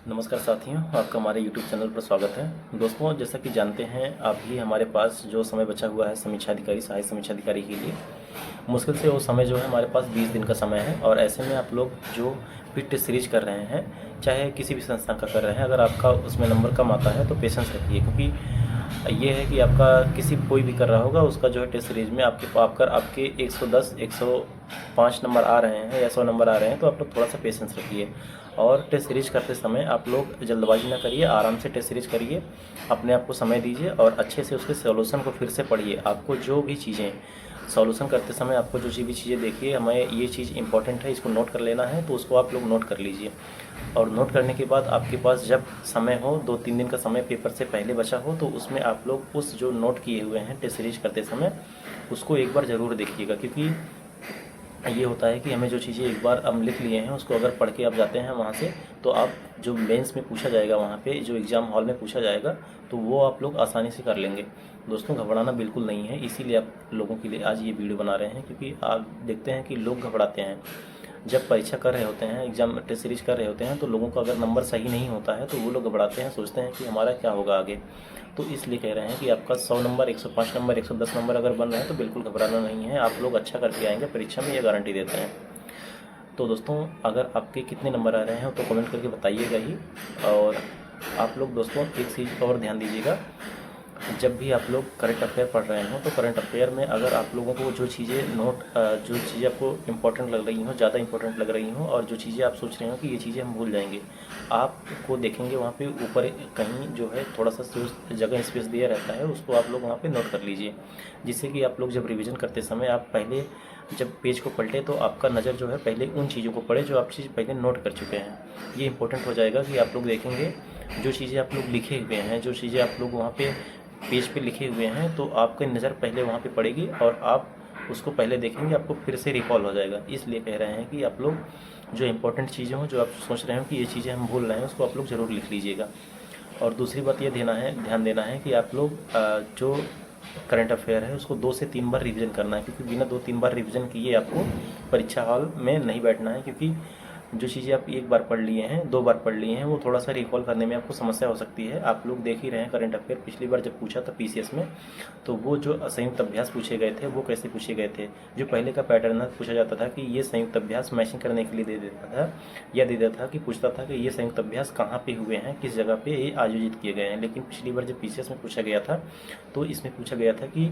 नमस्कार साथियों, आपका हमारे YouTube चैनल पर स्वागत है। दोस्तों, जैसा कि जानते हैं आप भी, हमारे पास जो समय बचा हुआ है समीक्षा अधिकारी, सहायक समीक्षा अधिकारी के लिए, मुश्किल से वो समय जो है हमारे पास 20 दिन का समय है। और ऐसे में आप लोग जो भी टेस्ट सीरीज कर रहे हैं, चाहे किसी भी संस्था का कर रहे हैं, अगर आपका उसमें नंबर कम आता है तो पेशेंस रखिए, क्योंकि ये है कि आपका कोई भी कर रहा होगा, उसका जो है टेस्ट सीरीज में आपके 110 105 नंबर आ रहे हैं या 100 नंबर आ रहे हैं, तो आप लोग थोड़ा सा पेशेंस रखिए। और टेस्ट सीरीज करते समय आप लोग जल्दबाजी ना करिए, आराम से टेस्ट सीरीज करिए, अपने आप को समय दीजिए और अच्छे से उसके सॉल्यूशन को फिर से पढ़िए। आपको जो भी चीज़ें सॉल्यूशन करते समय आपको जो भी चीज़ें देखिए, हमें ये चीज़ इंपॉर्टेंट है, इसको नोट कर लेना है, तो उसको आप लोग नोट कर लीजिए। और नोट करने के बाद आपके पास जब समय हो, 2-3 दिन का समय पेपर से पहले बचा हो, तो उसमें आप लोग उस जो नोट किए हुए हैं टेस्ट सीरीज करते समय उसको एक बार ज़रूर देखिएगा। क्योंकि ये होता है कि हमें जो चीज़ें एक बार हम लिख लिए हैं उसको अगर पढ़ के आप जाते हैं वहाँ से, तो आप जो मेंस में पूछा जाएगा, वहाँ पे जो एग्ज़ाम हॉल में पूछा जाएगा, तो वो आप लोग आसानी से कर लेंगे। दोस्तों, घबराना बिल्कुल नहीं है, इसीलिए आप लोगों के लिए आज ये वीडियो बना रहे हैं। क्योंकि आप देखते हैं कि लोग घबराते हैं जब परीक्षा कर रहे होते हैं, एग्ज़ाम टेस्ट सीरीज कर रहे होते हैं, तो लोगों का अगर नंबर सही नहीं होता है तो वो लोग घबराते हैं, सोचते हैं कि हमारा क्या होगा आगे। तो इसलिए कह रहे हैं कि आपका 100 नंबर, 105 नंबर, 110 नंबर अगर बन रहे हैं तो बिल्कुल घबराना नहीं है, आप लोग अच्छा करके आएंगे परीक्षा में, ये गारंटी देते हैं। तो दोस्तों, अगर आपके कितने नंबर आ रहे हैं तो कमेंट करके बताइएगा ही। और आप लोग दोस्तों एक चीज़ और ध्यान दीजिएगा, जब भी आप लोग करंट अफेयर पढ़ रहे हो तो करंट अफेयर में अगर आप लोगों को जो चीज़ें आपको इम्पोर्टेंट लग रही हों, ज़्यादा इम्पोर्टेंट लग रही हों, और जो चीज़ें आप सोच रहे हो कि ये चीज़ें हम भूल जाएंगे, आपको देखेंगे वहाँ पे ऊपर कहीं जो है थोड़ा सा जगह स्पेस दिया रहता है, उसको आप लोग वहाँ पे नोट कर लीजिए। जिससे कि आप लोग जब रिवीजन करते समय आप पहले जब पेज को पलटे तो आपका नज़र जो है पहले उन चीज़ों को पढ़े जो आप चीज़ पहले नोट कर चुके हैं। ये इंपॉर्टेंट हो जाएगा कि आप लोग देखेंगे जो चीज़ें आप लोग लिखे हुए हैं, जो चीज़ें आप लोग वहाँ पे पेज पे लिखे हुए हैं, तो आपकी नज़र पहले वहाँ पे पड़ेगी और आप उसको पहले देखेंगे, आपको फिर से रिकॉल हो जाएगा। इसलिए कह रहे हैं कि आप लोग जो इंपॉर्टेंट चीज़ें हों, जो आप सोच रहे हो कि ये चीज़ें हम भूल रहे हैं, उसको आप लोग ज़रूर लिख लीजिएगा। और दूसरी बात ये ध्यान देना है कि आप लोग जो करंट अफेयर है उसको 2 से 3 बार रिवीजन करना है। क्योंकि बिना 2-3 बार रिवीजन किए आपको परीक्षा हॉल में नहीं बैठना है। क्योंकि जो चीज़ें आप एक बार पढ़ लिए हैं, 2 बार पढ़ लिए हैं, वो थोड़ा सा रिकॉल करने में आपको समस्या हो सकती है। आप लोग देख ही रहे हैं करंट अफेयर पिछली बार जब पूछा था पीसीएस में, तो वो जो संयुक्त अभ्यास पूछे गए थे वो कैसे पूछे गए थे। जो पहले का पैटर्न पूछा जाता था कि ये संयुक्त अभ्यास मैचिंग करने के लिए दे देता था, या दे देता था कि पूछता था कि ये संयुक्त अभ्यास कहाँ पे हुए हैं, किस जगह पे ये आयोजित किए गए हैं। लेकिन पिछली बार जब पीसीएस में पूछा गया था तो इसमें पूछा गया था कि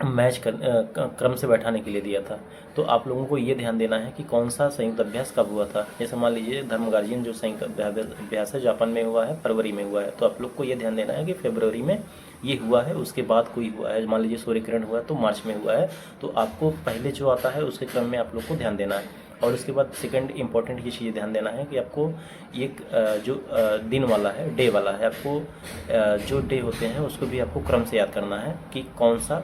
क्रम से बैठाने के लिए दिया था। तो आप लोगों को ये ध्यान देना है कि कौन सा संयुक्त अभ्यास कब हुआ था। जैसे मान लीजिए धर्म गार्जियन जो संयुक्त अभ्यास है जापान में हुआ है, फरवरी में हुआ है, तो आप लोग को ये ध्यान देना है कि फरवरी में ये हुआ है, उसके बाद कोई हुआ है। मान लीजिए सूर्य किरण हुआ है तो मार्च में हुआ है, तो आपको पहले जो आता है उसके क्रम में आप लोग को ध्यान देना है। और उसके बाद सेकंड इंपॉर्टेंट ये चीज़ ध्यान देना है कि आपको एक जो दिन वाला है, डे वाला है, आपको जो डे होते हैं उसको भी आपको क्रम से याद करना है कि कौन सा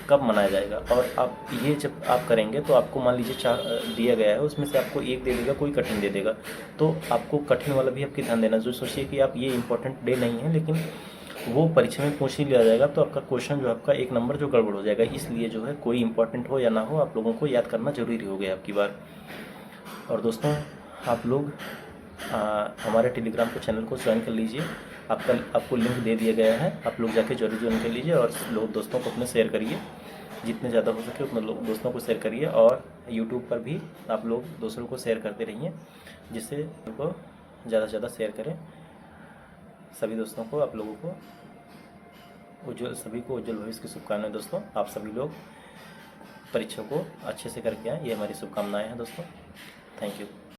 कब मनाया जाएगा। और आप ये जब आप करेंगे तो आपको मान लीजिए 4 दिया गया है, उसमें से आपको 1 दे देगा, कोई कठिन दे देगा, तो आपको कठिन वाला भी आपके ध्यान देना। जो सोचिए कि आप ये इंपॉर्टेंट डे नहीं है लेकिन वो परीक्षा में पूछ ही लिया जाएगा, तो आपका क्वेश्चन जो आपका 1 नंबर जो गड़बड़ हो जाएगा। इसलिए जो है कोई इंपॉर्टेंट हो या ना हो, आप लोगों को याद करना जरूरी हो गया आपकी बार। और दोस्तों, आप लोग हमारे टेलीग्राम को चैनल को ज्वाइन कर लीजिए। आपको लिंक दे दिया गया है, आप लोग जाके जरूर ज्वाइन कर लीजिए। और लोग दोस्तों को अपने शेयर करिए, जितने ज़्यादा हो सके उतने लोग दोस्तों को शेयर करिए। और यूट्यूब पर भी आप लोग दूसरों को शेयर करते रहिए, जिससे उनको ज़्यादा से ज़्यादा शेयर करें। सभी दोस्तों को, आप लोगों को सभी को उज्जवल भविष्य की शुभकामनाएं। दोस्तों, आप सभी लोग परीक्षा को अच्छे से करके आएँ, ये हमारी शुभकामनाएं हैं दोस्तों। Thank you.